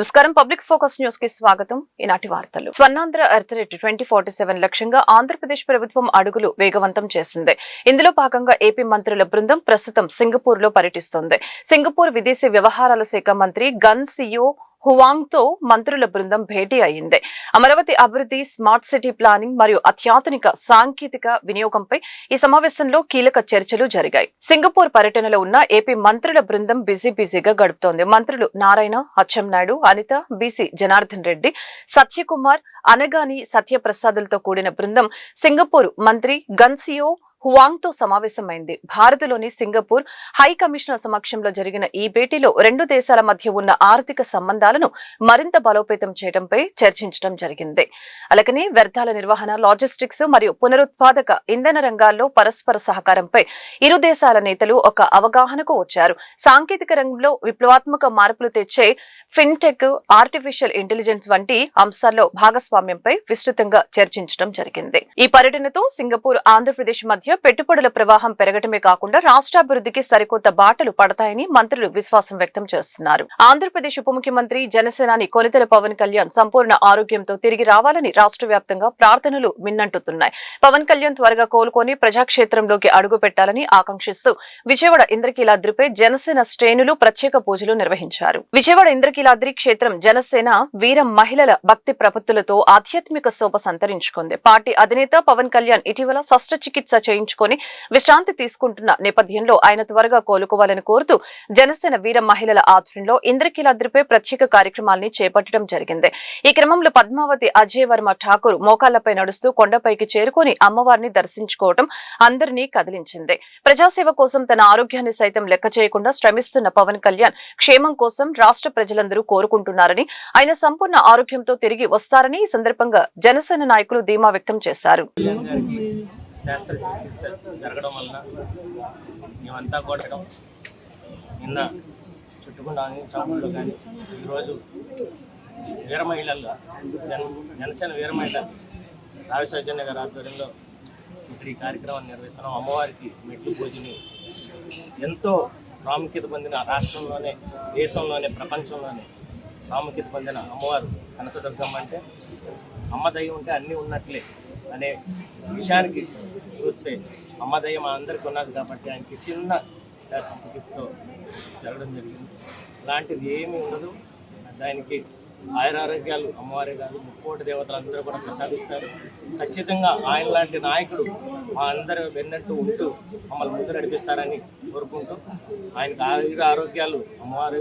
నమస్కారం. Public focus news కి స్వాగతం. ఈనాటి వార్తలు. స్వర్ణాంధ్ర ఎర్త్ రేట్ 2047 లక్ష్యంగా ఆంధ్రప్రదేశ్ ప్రభుత్వం అడుగులు వేగవంతం చేసింది. ఇందులో భాగంగా ఏపీ మంత్రుల బృందం ప్రస్తుతం సింగపూర్ లో పర్యటిస్తోంది. సింగపూర్ విదేశీ వ్యవహారాల శాఖ మంత్రి గన్ సియో హువాంగ్ తో మంత్రుల బృందం భేటీ అయింది. అమరావతి అభివృద్ధి, స్మార్ట్ సిటీ ప్లానింగ్ మరియు అత్యాధునిక సాంకేతిక వినియోగంపై ఈ సమావేశంలో కీలక చర్చలు జరిగాయి. సింగపూర్ పర్యటనలో ఉన్న ఏపీ మంత్రుల బృందం బిజీగా గడుపుతోంది. మంత్రులు నారాయణ, అచ్చెన్నాయుడు, అనిత, బీసీ జనార్దన్ రెడ్డి, సత్యకుమార్, అనగాని సత్యప్రసాదులతో కూడిన బృందం సింగపూర్ మంత్రి గన్సియో హువాంగ్ తో సమావేశమైంది. భారత్లోని సింగపూర్ హై కమిషనర్ సమక్షంలో జరిగిన ఈ భేటీలో రెండు దేశాల మధ్య ఉన్న ఆర్థిక సంబంధాలను మరింత బలోపేతం చేయడంపై చర్చించడం జరిగింది. అలాగనే వ్యర్థాల నిర్వహణ, లాజిస్టిక్స్ మరియు పునరుత్పాదక ఇంధన రంగాల్లో పరస్పర సహకారంపై ఇరు దేశాల నేతలు ఒక అవగాహనకు వచ్చారు. సాంకేతిక రంగంలో విప్లవాత్మక మార్పులు తెచ్చే ఫిన్టెక్, ఆర్టిఫిషియల్ ఇంటెలిజెన్స్ వంటి అంశాల్లో భాగస్వామ్యంపై విస్తృతంగా చర్చించడం జరిగింది. ఈ పర్యటనతో సింగపూర్, ఆంధ్రప్రదేశ్ మధ్య పెట్టుబడుల ప్రవాహం పెరగటమే కాకుండా రాష్ట్రాభివృద్ధికి సరికొత్త బాటలు పడతాయని మంత్రులు విశ్వాసం వ్యక్తం చేస్తున్నారు. ఆంధ్రప్రదేశ్ ఉప ముఖ్యమంత్రి, జనసేనాని కొనితెల పవన్ కళ్యాణ్ సంపూర్ణ ఆరోగ్యంతో తిరిగి రావాలని రాష్ట్ర వ్యాప్తంగా ప్రార్థనలు మిన్నంటుతున్నాయి. పవన్ కళ్యాణ్ త్వరగా కోలుకొని ప్రజాక్షేత్రంలోకి అడుగు పెట్టాలని ఆకాంక్షిస్తూ విజయవాడ ఇంద్రకీలాద్రిపై జనసేన శ్రేణులు ప్రత్యేక పూజలు నిర్వహించారు. విజయవాడ ఇంద్రకీలాద్రి క్షేత్రం జనసేన వీర మహిళల భక్తి ప్రపత్తులతో ఆధ్యాత్మిక శోభ సంతరించుకుంది. పార్టీ అధినేత పవన్ కళ్యాణ్ ఇటీవల శస్త్రచికిత్స చేయించుకొని విశ్రాంతి తీసుకుంటున్న నేపథ్యంలో ఆయన త్వరగా కోలుకోవాలని కోరుతూ జనసేన వీర మహిళల ఆధ్వర్యంలో ఇంద్రకీలాద్రిపై ప్రత్యేక కార్యక్రమాల్ని చేపట్టడం జరిగింది. ఈ క్రమంలో పద్మావతి అజయ్ వర్మ ఠాకూర్ మోకాళ్లపై నడుస్తూ కొండపైకి చేరుకుని అమ్మవారిని దర్శించుకోవడం అందరినీ కదిలించింది. ప్రజాసేవ కోసం తన ఆరోగ్యాన్ని సైతం లెక్క చేయకుండా శ్రమిస్తున్న పవన్ కళ్యాణ్ క్షేమం కోసం రాష్ట్ర ప్రజలందరూ కోరుకుంటున్నారని, ఆయన సంపూర్ణ ఆరోగ్యంతో తిరిగి వస్తారని ఈ సందర్భంగా జనసేన నాయకులు ధీమా వ్యక్తం చేశారు. శాస్త్రచికిత్స జరగడం వలన మేమంతా కూడా నిన్న చుట్టుకున్న షాపుల్లో కానీ ఈరోజు వీర మహిళల్లో జనసేన వీర మహిళ రావి సౌజన్య గారి ఆధ్వర్యంలో ఇక్కడ ఈ కార్యక్రమాన్ని నిర్వహిస్తున్నాం. అమ్మవారికి మెట్లు పూజని ఎంతో ప్రాముఖ్యత పొందిన రాష్ట్రంలోనే, దేశంలోనే, ప్రపంచంలోనే ప్రాముఖ్యత పొందిన అమ్మవారు కనకదుర్గమ్మ. అంటే అమ్మ దయ ఉంటే అన్నీ ఉన్నట్లే అనే విషయానికి చూస్తే అమ్మ దయ మా అందరికీ ఉన్నది కాబట్టి ఆయనకి చిన్న శస్త్రచికిత్స జరగడం జరిగింది. ఇలాంటిది ఏమీ ఉండదు. దానికి ఆయురారోగ్యాలు అమ్మవారే కాదు, ముక్కోటి దేవతలు అందరూ కూడా ప్రసాదిస్తారు. ఖచ్చితంగా ఆయన లాంటి నాయకుడు మా అందరూ వెన్నట్టు ఉంటూ మమ్మల్ని ముందు నడిపిస్తారని కోరుకుంటూ ఆయనకు ఆరోగ్యాలు అమ్మవారు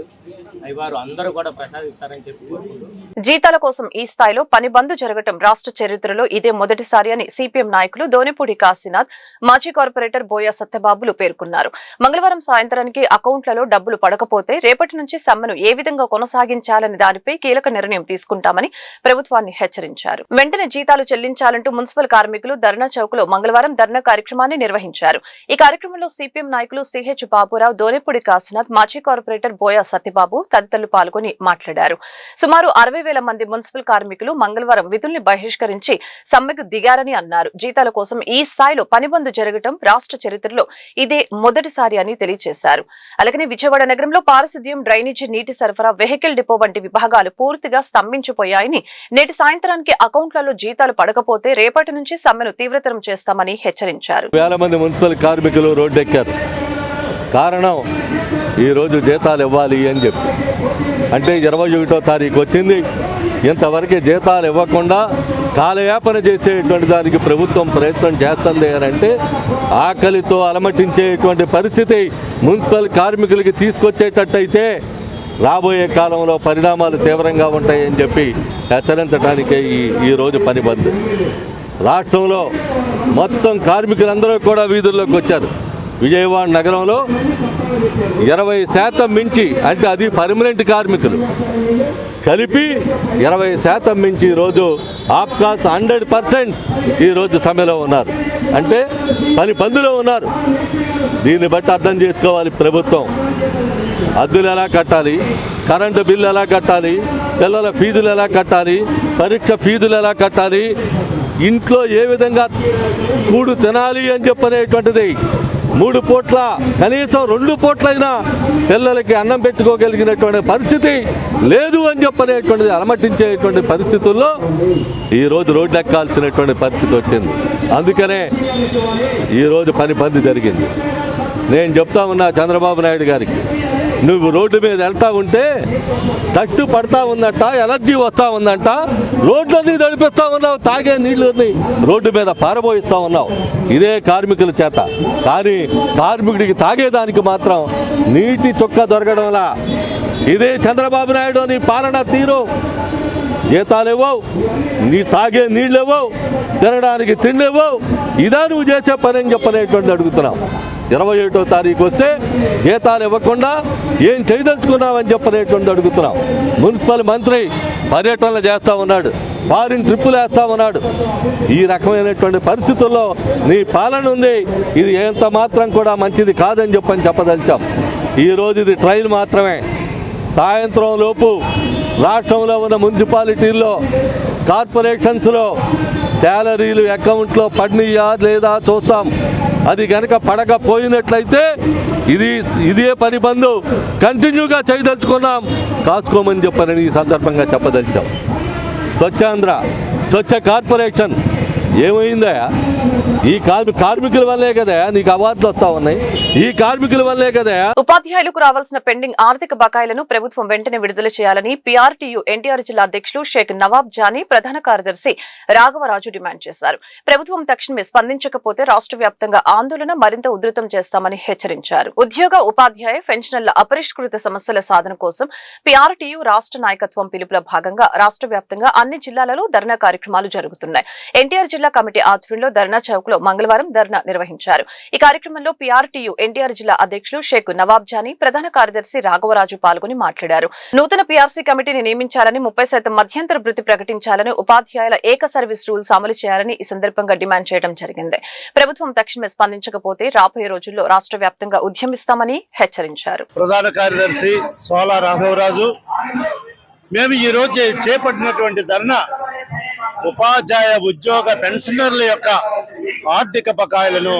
అయ్యవారు అందరూ కూడా ప్రసాదిస్తారని చెప్పి కోరుకుంటూ, జీతాల కోసం ఈ స్థాయిలో పని బంద్ జరగటం రాష్ట్ర చరిత్రలో ఇదే మొదటిసారి అని సిపిఎం నాయకులు దోనిపూడి కాశీనాథ్, మాజీ కార్పొరేటర్ బోయా సత్యబాబులు పేర్కొన్నారు. మంగళవారం సాయంత్రానికి అకౌంట్లలో డబ్బులు పడకపోతే రేపటి నుంచి సమ్మెను ఏ విధంగా కొనసాగించాలని దానిపై కీలక నిర్ణయం తీసుకుంటామని ప్రభుత్వాన్ని హెచ్చరించారు. వెంటనే జీతాలు చెల్లించాలంటూ మున్సిపల్ కార్మికులు ధర్నా చౌక్ లో మంగళవారం ధర్నా కార్యక్రమాన్ని నిర్వహించారు. ఈ కార్యక్రమంలో సిపిఎం నాయకులు సిహెచ్ బాబురావు, దోనిపూడి కాశీనాథ్, మాజీ కార్పొరేటర్ బోయా సత్యబాబు తదితరులు పాల్గొని మాట్లాడారు. సుమారు 60,000 మంది మున్సిపల్ కార్మికులు మంగళవారం విధుల్ని బహిష్కరించి సమ్మెకు దిగారని అన్నారు. జీతాల కోసం ఈ స్థాయిలో పనిబంద్ జరగడం రాష్ట్ర చరిత్రలో ఇదే మొదటిసారి అని తెలియజేశారు. అలాగే విజయవాడ నగరంలో పారిశుద్ధ్యం, డ్రైనేజీ, నీటి సరఫరా, వెహికల్ డిపో వంటి విభాగాలు పూర్తిగా స్తంభించిపోయాయని, నేటి సాయంత్రానికి అకౌంట్లలో జీతాలు పడకపోతే రేపటి నుంచి సమ్మెను తీవ్రతరం చేస్తామని హెచ్చరించారు. వేల మంది మున్సిపల్ కార్మికులు రోడ్డెక్కారు. కారణం ఈరోజు జీతాలు ఇవ్వాలి అని చెప్పి. అంటే 21వ తారీఖు వచ్చింది, ఇంతవరకు జీతాలు ఇవ్వకుండా కాలయాపన చేసేటువంటి దానికి ప్రభుత్వం ప్రయత్నం చేస్తుంది అని అంటే ఆకలితో అలమటించేటువంటి పరిస్థితి మున్సిపల్ కార్మికులకి తీసుకొచ్చేటట్టయితే రాబోయే కాలంలో పరిణామాలు తీవ్రంగా ఉంటాయని చెప్పి హెచ్చరించడానికే ఈరోజు పని బంద్. రాష్ట్రంలో మొత్తం కార్మికులందరూ కూడా వీధుల్లోకి వచ్చారు. విజయవాడ నగరంలో 20% మించి, అంటే అది పర్మనెంట్ కార్మికులు కలిపి 20% మించి ఈరోజు ఆప్కాస్ 100% ఈరోజు సమ్మెలో ఉన్నారు. అంటే పని బంద్లో ఉన్నారు. దీన్ని బట్టి అర్థం చేసుకోవాలి ప్రభుత్వం. అద్దెలు ఎలా కట్టాలి, కరెంటు బిల్లు ఎలా కట్టాలి, పిల్లల ఫీజులు ఎలా కట్టాలి, పరీక్ష ఫీజులు ఎలా కట్టాలి, ఇంట్లో ఏ విధంగా కూడు తినాలి అని చెప్పనేటువంటిది 3 పూట్ల కనీసం 2 పూట్లైనా పిల్లలకి అన్నం పెట్టుకోగలిగినటువంటి పరిస్థితి లేదు అని చెప్పనేటువంటిది అలమటించేటువంటి పరిస్థితుల్లో ఈరోజు రోడ్డు ఎక్కాల్సినటువంటి పరిస్థితి వచ్చింది. అందుకనే ఈరోజు పని జరిగింది. నేను చెప్తా ఉన్నా చంద్రబాబు నాయుడు గారికి, నువ్వు రోడ్డు మీద వెళ్తా ఉంటే తట్టు పడతా ఉందంట, ఎలర్జీ వస్తూ ఉందంట, రోడ్లన్నీ నడిపిస్తూ ఉన్నావు, తాగే నీళ్ళని రోడ్డు మీద పారబోయిస్తూ ఉన్నావు ఇదే కార్మికుల చేత. కానీ కార్మికుడికి తాగేదానికి మాత్రం నీటి చుక్క దొరకడంలా ఇదే చంద్రబాబు నాయుడు నీ పాలన తీరు. జీతాలు ఇవ్వవు, నీ తాగే నీళ్ళు ఇవ్వవు, తినడానికి తిండి ఇవ్వవు, ఇదా నువ్వు చేసే పని అని చెప్పనేటువంటి అడుగుతున్నావు. 21వ తారీఖు వస్తే జీతాలు ఇవ్వకుండా ఏం చేయదలుచుకున్నామని చెప్పనేటువంటి అడుగుతున్నాం. మున్సిపల్ మంత్రి పర్యటనలు చేస్తూ ఉన్నాడు, ఫారిన్ ట్రిప్పులు వేస్తూ ఉన్నాడు. ఈ రకమైనటువంటి పరిస్థితుల్లో నీ పాలన ఉంది. ఇది ఎంత మాత్రం కూడా మంచిది కాదని చెప్పదలిచాం. ఈరోజు ఇది ట్రయల్ మాత్రమే. సాయంత్రం లోపు రాష్ట్రంలో ఉన్న మున్సిపాలిటీల్లో కార్పొరేషన్స్లో శాలరీలు అకౌంట్లో పడినయా లేదా చూస్తాం. అది కనుక పడకపోయినట్లయితే ఇదే పని బంద్ కంటిన్యూగా చేయదలుచుకున్నాం, కాసుకోమని చెప్పనని ఈ సందర్భంగా చెప్పదలిచాం. స్వచ్ఛాంధ్ర, స్వచ్ఛ కార్పొరేషన్ ఏమైందా? ఈ కార్మికుల వల్లే కదా నీకు అవార్డులు వస్తా ఉన్నాయి. ఈ కార్మికుల వల్లే కదా. ఉపాధ్యాయులకు రావాల్సిన పెండింగ్ ఆర్థిక బకాయిలను ప్రభుత్వం వెంటనే విడుదల చేయాలని పీఆర్టీయూ ఎన్టీఆర్ జిల్లా అధ్యక్షులు షేక్ నవాబ్ జానీ, ప్రధాన కార్యదర్శి రాఘవరాజు డిమాండ్ చేశారు. ప్రభుత్వం తక్షణమే స్పందించకపోతే రాష్ట్ర వ్యాప్తంగా ఆందోళన మరింత ఉధృతం చేస్తామని హెచ్చరించారు. ఉద్యోగ, ఉపాధ్యాయ, పెన్షనర్ల అపరిష్కృత సమస్యల సాధన కోసం పీఆర్టీయూ రాష్ట్ర నాయకత్వం పిలుపుల భాగంగా రాష్ట్ర వ్యాప్తంగా అన్ని జిల్లాలలో ధర్నా కార్యక్రమాలు జరుగుతున్నాయి. ఎన్టీఆర్ జిల్లా కమిటీ ఆధ్వర్యంలో ధర్నా చౌక్ లో మంగళవారం ధర్నా నిర్వహించారు. ఈ కార్యక్రమంలో పీఆర్టీయూ ఎన్టీఆర్ జిల్లా అధ్యక్షులు షేక్ నవాబ్ జానీ, ప్రధాన కార్యదర్శి రాఘవరాజు పాల్గొని మాట్లాడారు. నూతన పీఆర్సీ కమిటీని నియమించాలని, 30% మధ్యంతర భృతి ప్రకటించాలని, ఉపాధ్యాయుల ఏక సర్వీస్ రూల్స్ అమలు చేయాలని ఈ సందర్భంగా డిమాండ్ చేయడం జరిగింది. ప్రభుత్వం తక్షణమే స్పందించకపోతే రాబోయే రోజుల్లో రాష్ట్ర వ్యాప్తంగా ఉద్యమిస్తామని హెచ్చరించారు. ప్రధాన కార్యదర్శి సోలా రాఘవరాజు, మేము ఈ రోజు చేపట్టినటువంటి ధర్నా ఉపాధ్యాయ, ఉద్యోగ, పెన్షనర్ల యొక్క ఆర్థిక బకాయిలను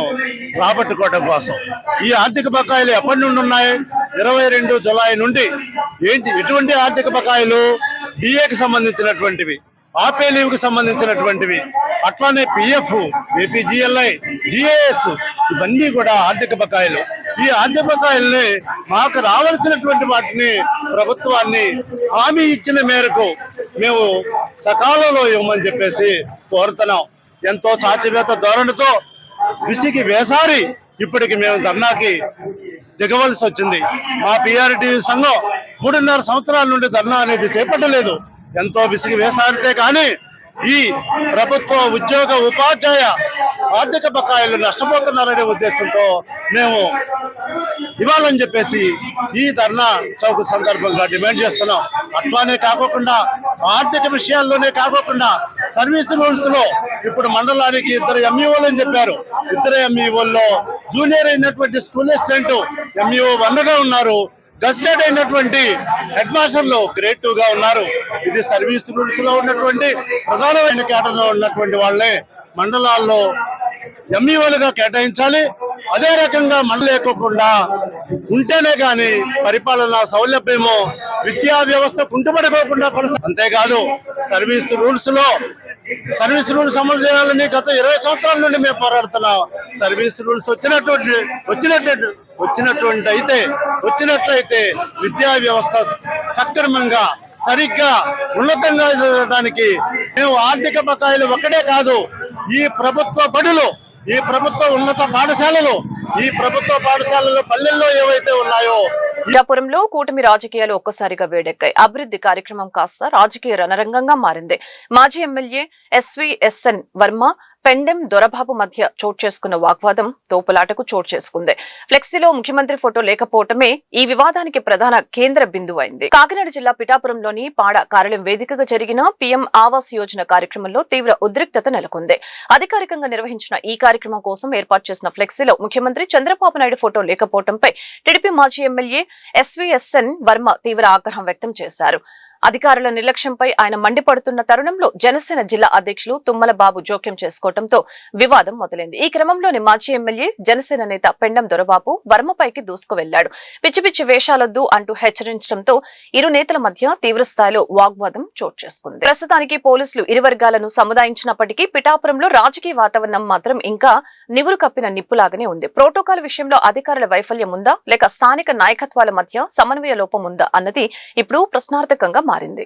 రాబట్టుకోవడం కోసం. ఈ ఆర్థిక బకాయిలు ఎప్పటి నుండి ఉన్నాయి? 22 జులై నుండి. ఎటువంటి ఆర్థిక బకాయిలు? డిఏకి సంబంధించినటువంటివి, ఆపే లీవ్కి సంబంధించినటువంటివి, అట్లానే పిఎఫ్, ఏపీజీఎల్ఐ, జిఏఎస్, ఇవన్నీ కూడా ఆర్థిక బకాయిలు. ఈ ఆర్థిక బకాయిల్ని మాకు రావాల్సినటువంటి వాటిని ప్రభుత్వాన్ని హామీ ఇచ్చిన మేరకు మేము సకాలంలో ఇవ్వమని చెప్పేసి కోరుతున్నాం. ఎంతో చాచివేత ధోరణితో విసిగి వేసారి ఇప్పటికి మేము ధర్నాకి దిగవలసి వచ్చింది. మా పీఆర్టీ సంఘం 3.5 సంవత్సరాల నుండి ధర్నా అనేది చేపట్టలేదు. ఎంతో విసిగి వేసారితే కానీ ఈ ప్రభుత్వ, ఉద్యోగ, ఉపాధ్యాయ ఆర్థిక బకాయిలు నష్టపోతున్నారనే ఉద్దేశంతో మేము ఇవ్వాలని చెప్పేసి ఈ ధర్నా చౌక్ సందర్భంగా డిమాండ్ చేస్తున్నాం. అట్లానే కాకుండా ఆర్థిక విషయాల్లోనే కాకుండా సర్వీస్ రూల్స్ లో ఇప్పుడు మండలానికి 2 ఎంఈఓలు అని చెప్పారు. 2 ఎంఈఓల్లో జూనియర్ అయినటువంటి స్కూల్ అసిస్టెంట్ ఎంఈఓ 1గా ఉన్నారు. గజిటెడ్ అయినటువంటి హెడ్ మాస్టర్లు గ్రేడ్ 2గా ఉన్నారు. ఇది సర్వీస్ రూల్స్ లో ఉన్నటువంటి ప్రధానమైన కేటర్లో ఉన్నటువంటి వాళ్ళే మండలాల్లో ఎంఈఓలుగా కేటాయించాలి. అదే రకంగా మండలేకోకుండా ఉంటేనే కానీ పరిపాలన సౌలభ్యమో, విద్యా వ్యవస్థ కుంటుపడిపోకుండా అంతేకాదు సర్వీస్ రూల్స్ అమలు చేయాలని గత 20 సంవత్సరాల నుండి మేము పోరాడుతున్నాం. సర్వీస్ రూల్స్ వచ్చినట్లయితే విద్యా వ్యవస్థ సక్రమంగా, సరిగ్గా, ఉన్నతంగా జరగడానికి మేము ఆర్థిక బకాయిలు ఒక్కటే కాదు, ఈ ప్రభుత్వ బడులు, ఈ ప్రభుత్వ ఉన్నత పాఠశాలలు, ఈ ప్రభుత్వ పాఠశాలలు పల్లెల్లో ఏవైతే ఉన్నాయో పిఠాపురంలో కూటమి రాజకీయాలు ఒక్కసారిగా వేడెక్కాయి. అభివృద్ధి కార్యక్రమం కాస్త రాజకీయ రణరంగంగా మారింది. మాజీ ఎమ్మెల్యే ఎస్వీఎస్ఎన్ వర్మ, పెండెం దొరబాబు మధ్య చోటు చేసుకున్న వాగ్వాదం తోపులాటకు చోటు చేసుకుంది. ఫ్లెక్సీలో ముఖ్యమంత్రి ఫోటో లేకపోవటమే ఈ వివాదానికి ప్రధాన కేంద్ర బిందువు అయింది. కాకినాడ జిల్లా పిఠాపురంలోని పాడ కార్యాలయం వేదికగా జరిగిన పీఎం ఆవాస్ యోజన కార్యక్రమంలో తీవ్ర ఉద్రిక్తత నెలకొంది. అధికారికంగా నిర్వహించిన ఈ కార్యక్రమం కోసం ఏర్పాటు చేసిన ఫ్లెక్సీలో ముఖ్యమంత్రి చంద్రబాబు నాయుడు ఫోటో లేకపోవడంపై టీడీపీ మాజీ ఎమ్మెల్యే ఎస్వీఎస్ఎన్ వర్మ తీవ్ర ఆగ్రహం వ్యక్తం చేశారు. అధికారుల నిర్లక్ష్యంపై ఆయన మండిపడుతున్న తరుణంలో జనసేన జిల్లా అధ్యక్షులు తుమ్మల బాబు జోక్యం చేసుకోవడంతో వివాదం మొదలైంది. ఈ క్రమంలోని మాజీ ఎమ్మెల్యే జనసేన నేత పెండం దొరబాబు వర్మపైకి దూసుకు వెళ్లాడు. పిచ్చి పిచ్చి వేషాలొద్దు అంటూ హెచ్చరించడంతో ఇరు నేతల మధ్య తీవ్రస్థాయిలో వాగ్వాదం చోటు చేసుకుంది. ప్రస్తుతానికి పోలీసులు ఇరు వర్గాలను సముదాయించినప్పటికీ పిఠాపురంలో రాజకీయ వాతావరణం మాత్రం ఇంకా నివురు కప్పిన నిప్పులాగానే ఉంది. ప్రోటోకాల్ విషయంలో అధికారుల వైఫల్యం ఉందా లేక స్థానిక నాయకత్వాల మధ్య సమన్వయ లోపం ఉందా అన్నది ఇప్పుడు ప్రశ్నార్థకంగా మారింది.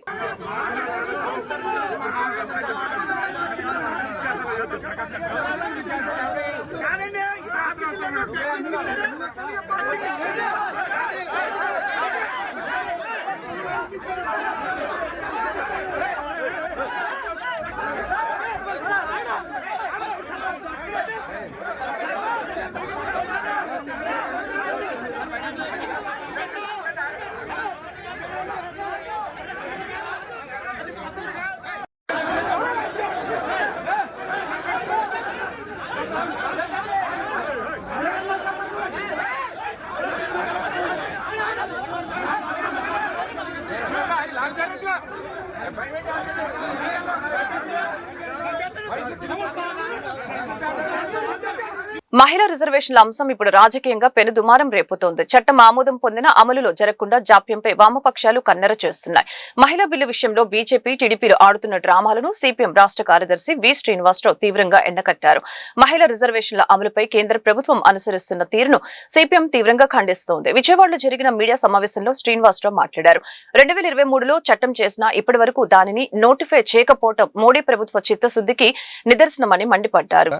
మహిళా రిజర్వేషన్ల అంశం ఇప్పుడు రాజకీయంగా పెనుదుమారం రేపుతోంది. చట్టం ఆమోదం పొందిన అమలులో జరగకుండా జాప్యంపై వామపక్షాలు కన్నెర చేస్తున్నాయి. మహిళా బిల్లు విషయంలో బీజేపీ, టీడీపీలు ఆడుతున్న డ్రామాలను సిపిఎం రాష్ట్ర కార్యదర్శి వి శ్రీనివాసరావు తీవ్రంగా ఎండకట్టారు. మహిళా రిజర్వేషన్ల అమలుపై కేంద్ర ప్రభుత్వం అనుసరిస్తున్న తీరును సిపిఎం తీవ్రంగా ఖండిస్తోంది. విజయవాడలో జరిగిన మీడియా సమావేశంలో శ్రీనివాసరావు మాట్లాడారు. 2023లో చట్టం చేసినా ఇప్పటి వరకు దానిని నోటిఫై చేయకపోవడం మోడీ ప్రభుత్వ చిత్తశుద్ధికి నిదర్శనమని మండిపడ్డారు.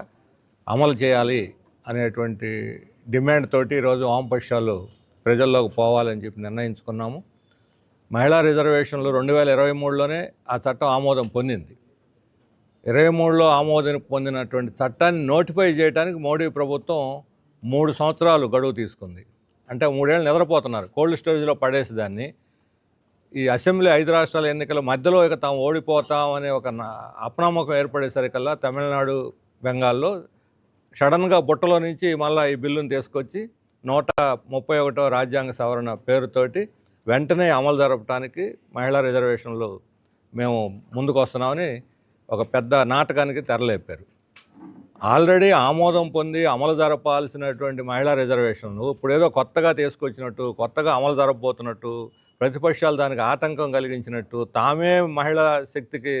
అమలు చేయాలి అనేటువంటి డిమాండ్ తోటి ఈరోజు వామపక్షాలు ప్రజల్లోకి పోవాలని చెప్పి నిర్ణయించుకున్నాము. మహిళా రిజర్వేషన్లు 2023లోనే ఆ చట్టం ఆమోదం పొందింది. 23లో ఆమోదం పొందినటువంటి చట్టాన్ని నోటిఫై చేయడానికి మోడీ ప్రభుత్వం 3 సంవత్సరాలు గడువు తీసుకుంది. అంటే 3 ఏళ్ళు నిద్రపోతున్నారు. కోల్డ్ స్టోరేజ్లో పడేసి దాన్ని ఈ అసెంబ్లీ 5 రాష్ట్రాల ఎన్నికల మధ్యలో ఇక తాము ఓడిపోతాం అనే ఒక అపనమ్మకం ఏర్పడేసరికల్లా తమిళనాడు, బెంగాల్లో సడన్గా బుట్టలో నుంచి మళ్ళీ ఈ బిల్లును తీసుకొచ్చి 131వ రాజ్యాంగ సవరణ పేరుతోటి వెంటనే అమలు జరపడానికి మహిళా రిజర్వేషన్లు మేము ముందుకు వస్తున్నామని ఒక పెద్ద నాటకానికి తెరలేపారు. ఆల్రెడీ ఆమోదం పొంది అమలు జరపాల్సినటువంటి మహిళా రిజర్వేషన్లు ఇప్పుడు ఏదో కొత్తగా తీసుకొచ్చినట్టు, కొత్తగా అమలు జరపబోతున్నట్టు, ప్రతిపక్షాలు దానికి ఆటంకం కలిగించినట్టు, తామే మహిళా శక్తికి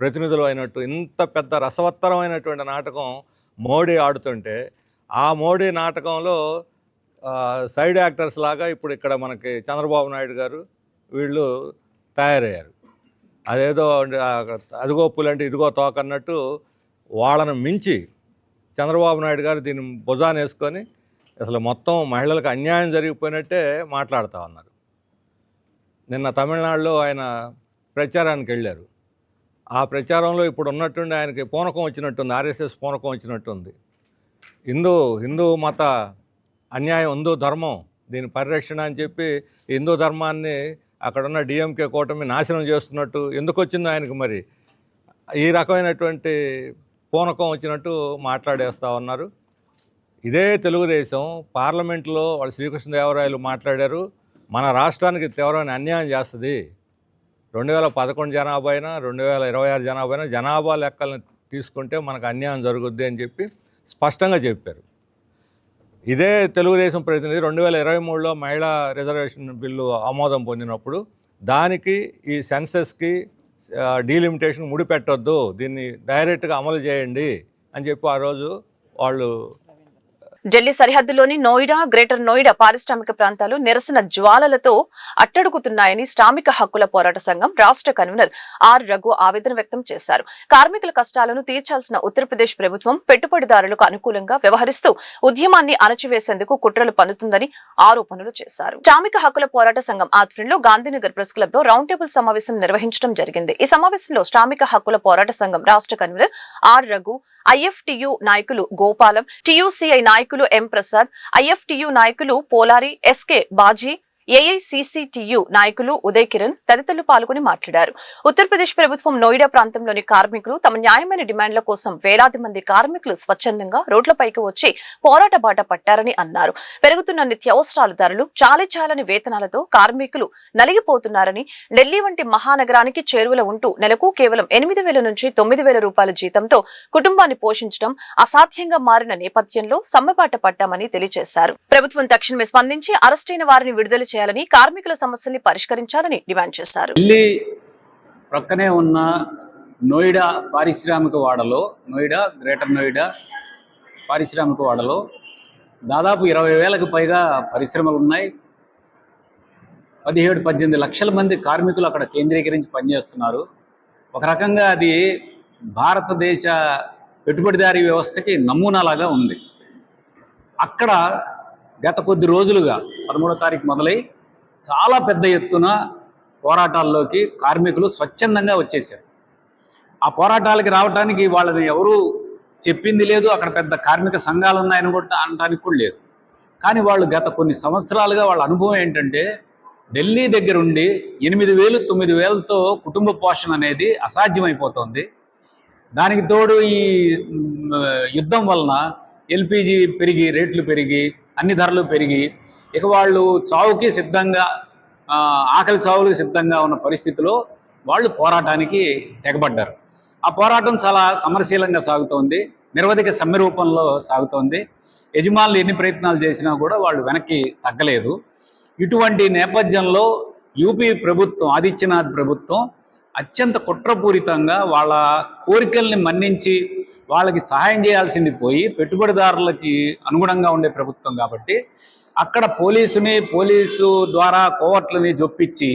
ప్రతినిధులు అయినట్టు ఇంత పెద్ద రసవత్తరమైనటువంటి నాటకం మోడీ ఆడుతుంటే ఆ మోడీ నాటకంలో సైడ్ యాక్టర్స్ లాగా ఇప్పుడు ఇక్కడ మనకి చంద్రబాబు నాయుడు గారు వీళ్ళు తయారయ్యారు. అదేదో అదిగో పులంటే ఇదిగో తోకన్నట్టు వాళ్ళను మించి చంద్రబాబు నాయుడు గారు దీన్ని భుజాన్ని వేసుకొని అసలు మొత్తం మహిళలకు అన్యాయం జరిగిపోయినట్టే మాట్లాడుతూ ఉన్నారు. నిన్న తమిళనాడులో ఆయన ప్రచారానికి వెళ్ళారు. ఆ ప్రచారంలో ఇప్పుడు ఉన్నట్టుండి ఆయనకి పూనకం వచ్చినట్టుంది, ఆర్ఎస్ఎస్ పూనకం వచ్చినట్టుంది. హిందూ మత అన్యాయం, హిందూ ధర్మం దీని పరిరక్షణ అని చెప్పి హిందూ ధర్మాన్ని అక్కడున్న డిఎంకే కూటమి నాశనం చేస్తున్నట్టు ఎందుకు వచ్చిందో ఆయనకు మరి ఈ రకమైనటువంటి పూనకం వచ్చినట్టు మాట్లాడేస్తూ ఉన్నారు. ఇదే తెలుగుదేశం పార్లమెంట్లో వాళ్ళు శ్రీకృష్ణదేవరాయలు మాట్లాడారు, మన రాష్ట్రానికి తీవ్రమైన అన్యాయం చేస్తుంది. 2011 జనాభా అయినా 2026 జనాభా అయినా జనాభా లెక్కలను తీసుకుంటే మనకు అన్యాయం జరుగుద్ది అని చెప్పి స్పష్టంగా చెప్పారు. ఇదే తెలుగుదేశం ప్రతినిధి 2023లో మహిళా రిజర్వేషన్ బిల్లు ఆమోదం పొందినప్పుడు దానికి ఈ సెన్సెస్కి డీలిమిటేషన్ ముడిపెట్టొద్దు, దీన్ని డైరెక్ట్గా అమలు చేయండి అని చెప్పి ఆ రోజు వాళ్ళు ఢిల్లీ సరిహద్దులోని నోయిడా, గ్రేటర్ నోయిడా పారిశ్రామిక ప్రాంతాలు నిరసన జ్వాలలతో అట్టడుగుతున్నాయని శ్రామిక హక్కుల పోరాట సంఘం రాష్ట్ర కన్వీనర్ ఆర్ రఘు ఆవేదన వ్యక్తం చేశారు. కార్మికుల కష్టాలను తీర్చాల్సిన ఉత్తరప్రదేశ్ ప్రభుత్వం పెట్టుబడిదారులకు అనుకూలంగా వ్యవహరిస్తూ ఉద్యమాన్ని అణచివేసేందుకు కుట్రలు పన్నుతుందని ఆరోపణలు చేశారు. శ్రామిక హక్కుల పోరాట సంఘం ఆధ్వర్యంలో గాంధీనగర్ ప్రెస్ క్లబ్ లో రౌండ్ టేబుల్ సమావేశం నిర్వహించడం జరిగింది. ఈ సమావేశంలో శ్రామిక హక్కుల పోరాట సంఘం రాష్ట్ర కన్వీనర్ ఆర్ రఘు, ఐఎఫ్టియు నాయకులు గోపాలం, టియుసిఐ నాయకులు ఎం ప్రసాద్, ఐఎఫ్టియు నాయకులు పోలారి, ఎస్కే బాజీ, ఏఐసీసీటీయూ నాయకులు ఉదయ్ కిరణ్ తదితరులు పాల్గొని మాట్లాడారు. ఉత్తరప్రదేశ్ ప్రభుత్వం నోయిడా ప్రాంతంలోని కార్మికులు తమ న్యాయమైన డిమాండ్ల కోసం వేలాది మంది కార్మికులు స్వచ్ఛందంగా రోడ్లపైకి వచ్చి పోరాట బాట పట్టారని అన్నారు. పెరుగుతున్న నిత్యావసరాల ధరలు, చాలీచాలని వేతనాలతో కార్మికులు నలిగిపోతున్నారని, ఢిల్లీ వంటి మహానగరానికి చేరువలో ఉంటూ నెలకు కేవలం 8,000 నుంచి 9,000 రూపాయల జీతంతో కుటుంబాన్ని పోషించడం అసాధ్యంగా మారిన నేపథ్యంలో సమ్మెబాట పట్టామని తెలియజేశారు. ప్రభుత్వం తక్షణమే స్పందించి అరెస్టైన వారిని విడుదల చేయాలని, కార్మికుల సమస్యల్ని పరిష్కరించాలని డిమాండ్ చేశారు. ఢిల్లీ ప్రక్కనే ఉన్న నోయిడా పారిశ్రామిక వాడలో, గ్రేటర్ నోయిడా పారిశ్రామిక వాడలో దాదాపు 20,000కు పైగా పరిశ్రమలు ఉన్నాయి. 17-18 లక్షల మంది కార్మికులు అక్కడ కేంద్రీకరించి పనిచేస్తున్నారు. ఒక రకంగా అది భారతదేశ పెట్టుబడిదారీ వ్యవస్థకి నమూనాలాగా ఉంది. అక్కడ గత కొద్ది రోజులుగా 13వ తారీఖు మొదలై చాలా పెద్ద ఎత్తున పోరాటాల్లోకి కార్మికులు స్వచ్ఛందంగా వచ్చేసారు. ఆ పోరాటాలకి రావడానికి వాళ్ళని ఎవరూ చెప్పింది లేదు, అక్కడ పెద్ద కార్మిక సంఘాలు ఉన్నాయని కూడా అనడానికి కూడా లేదు. కానీ వాళ్ళు గత కొన్ని సంవత్సరాలుగా వాళ్ళ అనుభవం ఏంటంటే ఢిల్లీ దగ్గరుండి 8,000, 9,000తో కుటుంబ పోషణ అనేది అసాధ్యమైపోతుంది. దానికి తోడు ఈ యుద్ధం వలన ఎల్పిజి పెరిగి, రేట్లు పెరిగి, అన్ని ధరలు పెరిగి ఇక వాళ్ళు చావుకి సిద్ధంగా, ఆకలి చావులకు సిద్ధంగా ఉన్న పరిస్థితిలో వాళ్ళు పోరాటానికి తెగబడ్డారు. ఆ పోరాటం చాలా సమరశీలంగా సాగుతోంది, నిరవధిక సమ్మె రూపంలో సాగుతోంది. యజమానులు ఎన్ని ప్రయత్నాలు చేసినా కూడా వాళ్ళు వెనక్కి తగ్గలేదు. ఇటువంటి నేపథ్యంలో యూపీ ప్రభుత్వం, ఆదిత్యనాథ్ ప్రభుత్వం అత్యంత కుట్రపూరితంగా వాళ్ళ కోరికల్ని మన్నించి వాళ్ళకి సహాయం చేయాల్సింది పోయి పెట్టుబడిదారులకి అనుగుణంగా ఉండే ప్రభుత్వం కాబట్టి అక్కడ పోలీసు ద్వారా కోవర్ట్లని జొప్పించి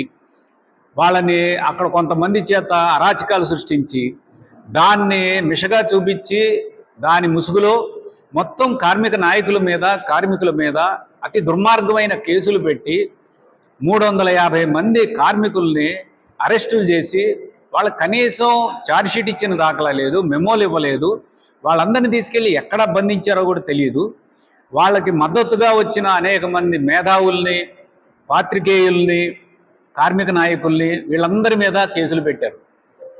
వాళ్ళని అక్కడ కొంతమంది చేత అరాచకాలు సృష్టించి దాన్ని మిషగా చూపించి దాని ముసుగులో మొత్తం కార్మిక నాయకుల మీద, కార్మికుల మీద అతి దుర్మార్గమైన కేసులు పెట్టి 350 మంది కార్మికుల్ని అరెస్టులు చేసి వాళ్ళకి కనీసం ఛార్జ్షీట్ ఇచ్చిన దాఖలా లేదు, మెమోలు ఇవ్వలేదు. వాళ్ళందరినీ తీసుకెళ్ళి ఎక్కడ బంధించారో కూడా తెలియదు. వాళ్ళకి మద్దతుగా వచ్చిన అనేక మంది మేధావుల్ని, పాత్రికేయుల్ని, కార్మిక నాయకుల్ని వీళ్ళందరి మీద కేసులు పెట్టారు.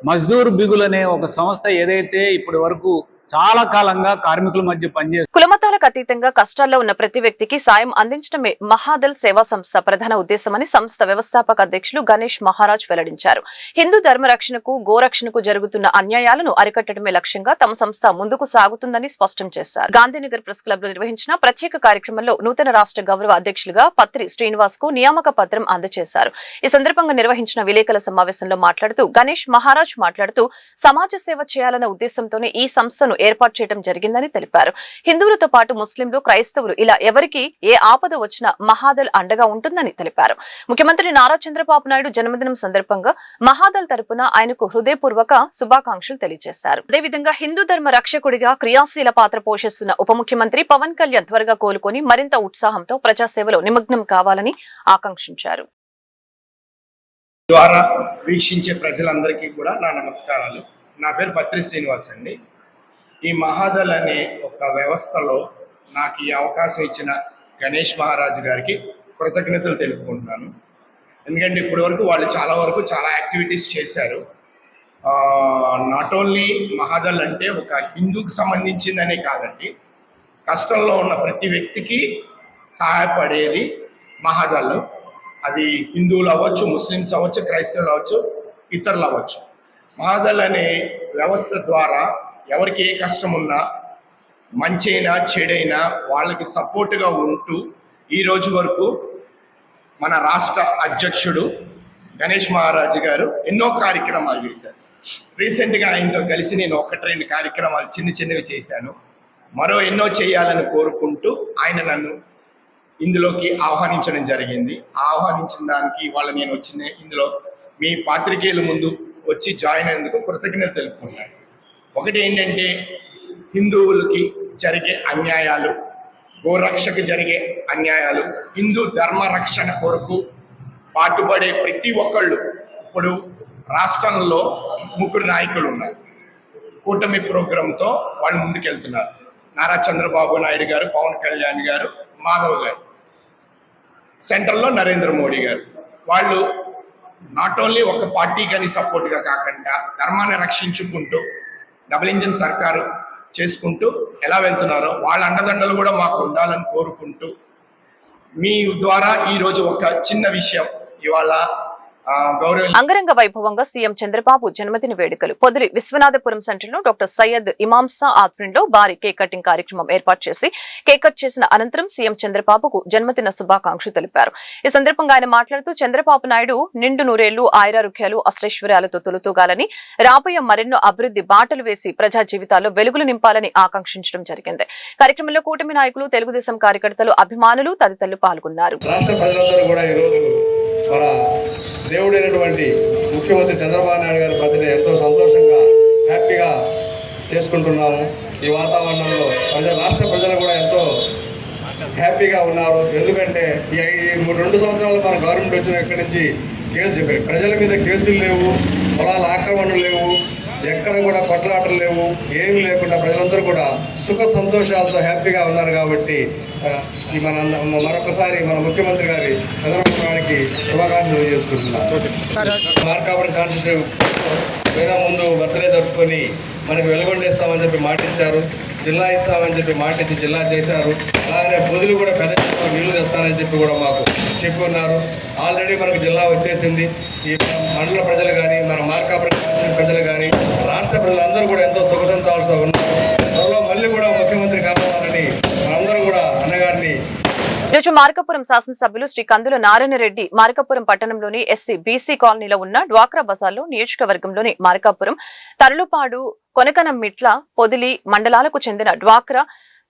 మజ్దూర్ బిగుల్ అనే ఒక సంస్థ ఏదైతే ఇప్పటి వరకు చాలా కాలంగా కార్మికుల మధ్య పనిచేస్తుంది. కులమతాలకు అతీతంగా కష్టాల్లో ఉన్న ప్రతి వ్యక్తికి సాయం అందించడమే మహాదల్ సేవా సంస్థ ప్రధాన ఉద్దేశమని సంస్థ వ్యవస్థాపక అధ్యక్షులు గణేష్ మహారాజ్ వెల్లడించారు. హిందూ ధర్మ రక్షణకు, గోరక్షణకు జరుగుతున్న అన్యాయాలను అరికట్టడమే లక్ష్యంగా తమ సంస్థ ముందుకు సాగుతుందని స్పష్టం చేశారు. గాంధీనగర్ ప్రెస్ క్లబ్ లో నిర్వహించిన ప్రత్యేక కార్యక్రమంలో నూతన రాష్ట్ర గౌరవ అధ్యక్షులుగా పత్రి శ్రీనివాస్ కు నియామక పత్రం అందజేశారు. ఈ సందర్భంగా నిర్వహించిన విలేకరుల సమావేశంలో మాట్లాడుతూ గణేష్ మహారాజ్ సమాజ సేవ చేయాలన్న ఉద్దేశంతోనే ఈ సంస్థను ఏర్పాటు చేయడం జరిగిందని తెలిపారు. హిందువులతో పాటు ముస్లింలు, క్రైస్తవులు ఇలా ఎవరికి ఏ ఆపద వచ్చినా మహాదల్ అండగా ఉంటుందని తెలిపారు. ముఖ్యమంత్రి నారా చంద్రబాబు నాయుడు జన్మదినం సందర్భంగా మహాదల్ తరపున ఆయనకు హృదయపూర్వక శుభాకాంక్షలు తెలియజేశారు. అదేవిధంగా హిందూ ధర్మ రక్షకుడిగా క్రియాశీల పాత్ర పోషిస్తున్న ఉప ముఖ్యమంత్రి పవన్ కళ్యాణ్ త్వరగా కోలుకొని మరింత ఉత్సాహంతో ప్రజాసేవలో నిమగ్నం కావాలని ఆకాంక్షించారు. ద్వారా వీక్షించే ప్రజలందరికీ కూడా నా నమస్కారాలు. నా పేరు పత్రి శ్రీనివాస్ అండి. ఈ మహాదల్ అనే ఒక వ్యవస్థలో నాకు ఈ అవకాశం ఇచ్చిన గణేష్ మహారాజ్ గారికి కృతజ్ఞతలు తెలుపుకుంటున్నాను. ఎందుకంటే ఇప్పటి వరకు వాళ్ళు చాలా యాక్టివిటీస్ చేశారు. నాట్ ఓన్లీ మహాదల్ అంటే ఒక హిందూకి సంబంధించిందనే కాదండి, కష్టంలో ఉన్న ప్రతి వ్యక్తికి సహాయపడేది మహాదల్. అది హిందువులు అవ్వచ్చు, ముస్లిమ్స్ అవ్వచ్చు, క్రైస్తవులు అవ్వచ్చు, ఇతరులు అవ్వచ్చు. మహాదల్ అనే వ్యవస్థ ద్వారా ఎవరికి ఏ కష్టం ఉన్నా, మంచైనా చెడైనా వాళ్ళకి సపోర్ట్గా ఉంటూ ఈ రోజు వరకు మన రాష్ట్ర అధ్యక్షుడు గణేష్ మహారాజ్ గారు ఎన్నో కార్యక్రమాలు చేశారు. రీసెంట్గా ఆయనతో కలిసి నేను 1-2 కార్యక్రమాలు చిన్నవి చేశాను. మరో ఎన్నో చేయాలని కోరుకుంటూ ఆయన నన్ను ఇందులోకి ఆహ్వానించడం జరిగింది. ఆహ్వానించిన దానికి ఇవాళ నేను వచ్చిన ఇందులో మీ పాత్రికేయుల ముందు వచ్చి జాయిన్ అయినందుకు కృతజ్ఞతలు తెలుపుకున్నాను. ఒకటి ఏంటంటే హిందువులకి జరిగే అన్యాయాలు, గోరక్షకు జరిగే అన్యాయాలు, హిందూ ధర్మ రక్షణ కొరకు పాటుపడే ప్రతి ఒక్కళ్ళు ఇప్పుడు రాష్ట్రంలో 3 నాయకులు ఉన్నారు. కూటమి ప్రోగ్రాంతో వాళ్ళు ముందుకెళ్తున్నారు. నారా చంద్రబాబు నాయుడు గారు, పవన్ కళ్యాణ్ గారు, మాధవ్ గారు. సెంట్రల్లో నరేంద్ర మోడీ గారు. వాళ్ళు నాట్ ఓన్లీ ఒక పార్టీ కానీ సపోర్ట్గా కాకుండా ధర్మాన్ని రక్షించుకుంటూ డబుల్ ఇంజిన్ సర్కారు చేసుకుంటూ ఎలా వెళ్తున్నారో వాళ్ళ అండదండలు కూడా మాకు ఉండాలని కోరుకుంటూ మీ ద్వారా ఈరోజు ఒక చిన్న విషయం ఇవాళ గౌరవ అంగరంగ వైభవంగా సీఎం చంద్రబాబు జన్మదిన వేడుకలు పొదిలి విశ్వనాథపురం సెంటర్ లో డాక్టర్ సయ్యద్ ఇమాంసా ఆధ్వర్యంలో భారీ కేక్ కటింగ్ కార్యక్రమం ఏర్పాటు చేసి కేక్ కట్ చేసిన అనంతరం సీఎం చంద్రబాబుకు జన్మదిన శుభాకాంక్షలు తెలిపారు. ఈ సందర్భంగా ఆయన మాట్లాడుతూ చంద్రబాబు నాయుడు నిండు నూరేళ్లు ఆయురారోగ్యాలు అష్టైశ్వర్యాలతో తొలుతూగాలని రాబోయే మరెన్నో అభివృద్ధి బాటలు వేసి ప్రజా జీవితాల్లో వెలుగులు నింపాలని ఆకాంక్షించడం జరిగింది. కార్యక్రమంలో కూటమి నాయకులు, తెలుగుదేశం కార్యకర్తలు, అభిమానులు తదితరులు పాల్గొన్నారు. దేవుడైనటువంటి ముఖ్యమంత్రి చంద్రబాబు నాయుడు గారి బర్త్డే ఎంతో సంతోషంగా హ్యాపీగా చేసుకుంటున్నాము. ఈ వాతావరణంలో రాష్ట్ర ప్రజలు కూడా ఎంతో హ్యాపీగా ఉన్నారు. ఎందుకంటే ఈ 2 సంవత్సరాలు మన గవర్నమెంట్ వచ్చిన ఇక్కడి నుంచి ప్రజల మీద కేసులు లేవు, పొలాల ఆక్రమణలు లేవు, ఎక్కడ కూడా కొట్లాటలు లేవు, ఏమి లేకుండా ప్రజలందరూ కూడా సుఖ సంతోషాలతో హ్యాపీగా ఉన్నారు. కాబట్టి మరొకసారి మన ముఖ్యమంత్రి గారి చంద్రబాబు నాయుడికి శుభాకాంక్షలు చేసుకుంటున్నాను. మార్కాపురం కాన్స్టిట్యూషన్ ముందు బర్త్డే జరుపుకొని మనకు వెలుగొండేస్తామని చెప్పి మాటిచ్చారు, జిల్లా ఇస్తామని చెప్పి మాటిచ్చి జిల్లా చేశారు. అలాగే పొదులు కూడా పెద్ద నీళ్లు తెస్తానని చెప్పి కూడా మాకు చెప్పి ఉన్నారు. ఆల్రెడీ మనకు జిల్లా వచ్చేసింది. ఈ మండల ప్రజలు కానీ, మన మార్కాపురం ప్రజలు కానీ, రాష్ట్ర ప్రజలందరూ కూడా ఎంతో సుఖ సంతోషాలతో ఉన్నారు. త్వరలో మళ్ళీ కూడా ముఖ్యమంత్రి కావాలని మనందరూ కూడా అన్నగారిని. ఈరోజు మార్కాపురం శాసనసభ్యులు శ్రీ కందుల నారాయణ రెడ్డి మార్కాపురం పట్టణంలోని ఎస్సీ బీసీ కాలనీలో ఉన్న డ్వాక్రా బజార్లో నియోజకవర్గంలోని మార్కాపురం, తరులుపాడు, కొనకనంమిట్ల, పొదిలి మండలాలకు చెందిన డ్వాక్రా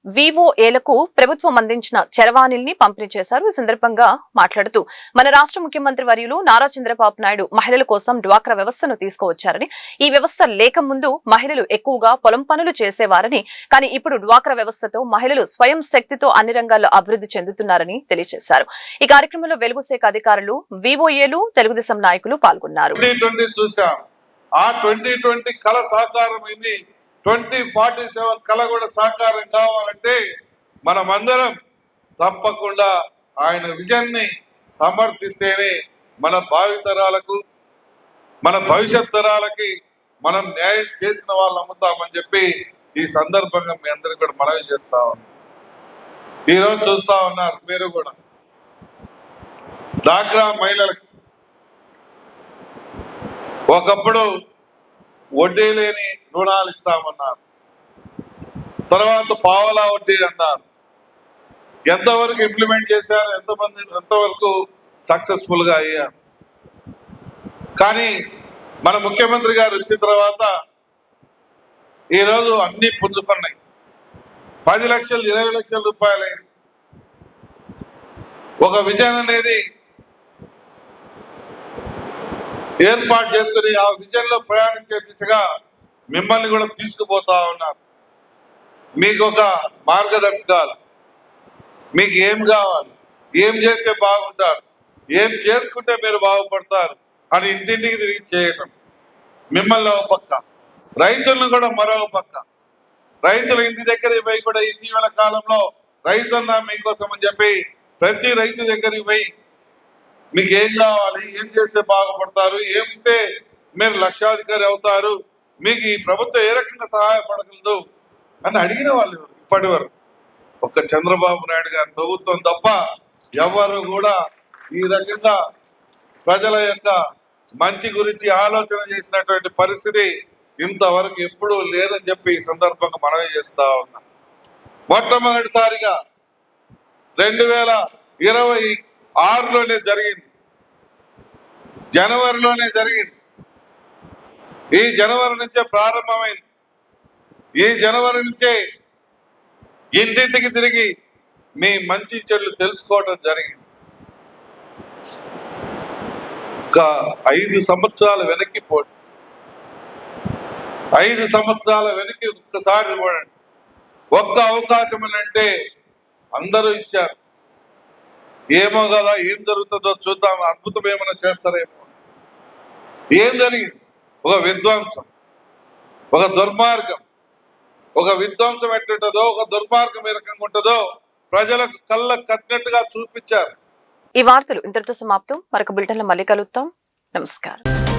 వివోఏలకు ప్రభుత్వం అందించిన చరవాణిల్ని పంపిణీ చేశారు. ఈ సందర్భంగా మాట్లాడుతూ మన రాష్ట్ర ముఖ్యమంత్రి వర్యులు నారా చంద్రబాబు నాయుడు మహిళల కోసం డ్వాక్రా వ్యవస్థను తీసుకువచ్చారని, ఈ వ్యవస్థ లేక ముందు మహిళలు ఎక్కువగా పొలం పనులు చేసేవారని, కానీ ఇప్పుడు డ్వాక్రా వ్యవస్థతో మహిళలు స్వయం శక్తితో అన్ని రంగాల్లో అభివృద్ధి చెందుతున్నారని తెలియజేశారు. ఈ కార్యక్రమంలో వెలుగు శాఖ అధికారులు, వివోఏలు, తెలుగుదేశం నాయకులు పాల్గొన్నారు. 2020 కళ సాకారమైంది. 2047 కళ కూడా సాకారం కావాలంటే మనమందరం తప్పకుండా ఆయన విజన్ని సమర్థిస్తేనే మన భావితరాలకు, మన భవిష్యత్ తరాలకి మనం న్యాయం చేసిన వాళ్ళు అమ్ముతామని చెప్పి ఈ సందర్భంగా మీ అందరికీ కూడా మనవి చేస్తా ఉన్నాం. ఈరోజు చూస్తా ఉన్నారు మీరు కూడా డ్వాక్రా మహిళలకు ఒకప్పుడు వడ్డీ లేని రుణాలు ఇస్తామన్నారు, తర్వాత పావలా వడ్డీ అన్నారు. ఎంతవరకు ఇంప్లిమెంట్ చేశారు, ఎంతవరకు సక్సెస్ఫుల్ గా అయ్యారు. కానీ మన ముఖ్యమంత్రి గారు వచ్చిన తర్వాత ఈరోజు అన్ని పుంజుకున్నాయి. 10 లక్షలు 20 లక్షల రూపాయలైంది. ఒక విజన్ అనేది ఏర్పాటు చేసుకుని ఆ విజన్ లో ప్రయాణించే దిశగా మిమ్మల్ని కూడా తీసుకుపోతా ఉన్నారు. మీకు ఒక మార్గదర్శకాలు, మీకు ఏం కావాలి, ఏం చేస్తే బాగుంటారు, ఏం చేసుకుంటే మీరు బాగుపడతారు అని ఇంటింటికి తిరిగి చేయటం. మిమ్మల్ని ఒక పక్క, రైతులను కూడా మరో పక్క. రైతులు ఇంటి దగ్గరికి పోయి కూడా ఇటీవల కాలంలో రైతన్న మీకోసం అని చెప్పి ప్రతి రైతు దగ్గరికి పోయి మీకు ఏం కావాలి, ఏం చేస్తే బాగుపడతారు, ఏమిస్తే మీరు లక్షాధికారి అవుతారు, మీకు ఈ ప్రభుత్వం ఏ రకంగా సహాయపడగలదు అని అడిగిన వాళ్ళు ఇప్పటి వరకు ఒక్క చంద్రబాబు నాయుడు గారి ప్రభుత్వం తప్ప ఎవరు కూడా ఈ రకంగా ప్రజల యొక్క మంచి గురించి ఆలోచన చేసినటువంటి పరిస్థితి ఇంతవరకు ఎప్పుడూ లేదని చెప్పి ఈ సందర్భంగా మనవి చేస్తా ఉన్నాం. మొట్టమొదటిసారిగా 2026లోనే జరిగింది, జనవరిలోనే జరిగింది. ఈ జనవరి నుంచే ప్రారంభమైంది. ఈ జనవరి నుంచే ఇంటింటికి తిరిగి మీ మంచి చెడులు తెలుసుకోవడం జరిగింది. ఒక 5 సంవత్సరాల వెనక్కి పోండి, 5 సంవత్సరాల వెనక్కి ఒక్కసారి చూడండి. ఒక్క అవకాశం అంటే అందరూ ఇచ్చారు. ఏమో కదా, ఏం జరుగుతుందో చూద్దాం, అద్భుతం ఏమైనా చేస్తారేమో. ఏం జరిగింది? ఒక విధ్వంసం, ఒక దుర్మార్గం. ఒక విధ్వంసం ఎట్టుంటుందో, ఒక దుర్మార్గం ఏ రకంగా ఉంటుందో ప్రజలకు కళ్ళకు కట్టినట్టుగా చూపించారు. ఈ వార్తలు ఇంతటితో సమాప్తం. మరొక బులెటిన్లో మళ్ళీ కలుద్దాం. నమస్కారం.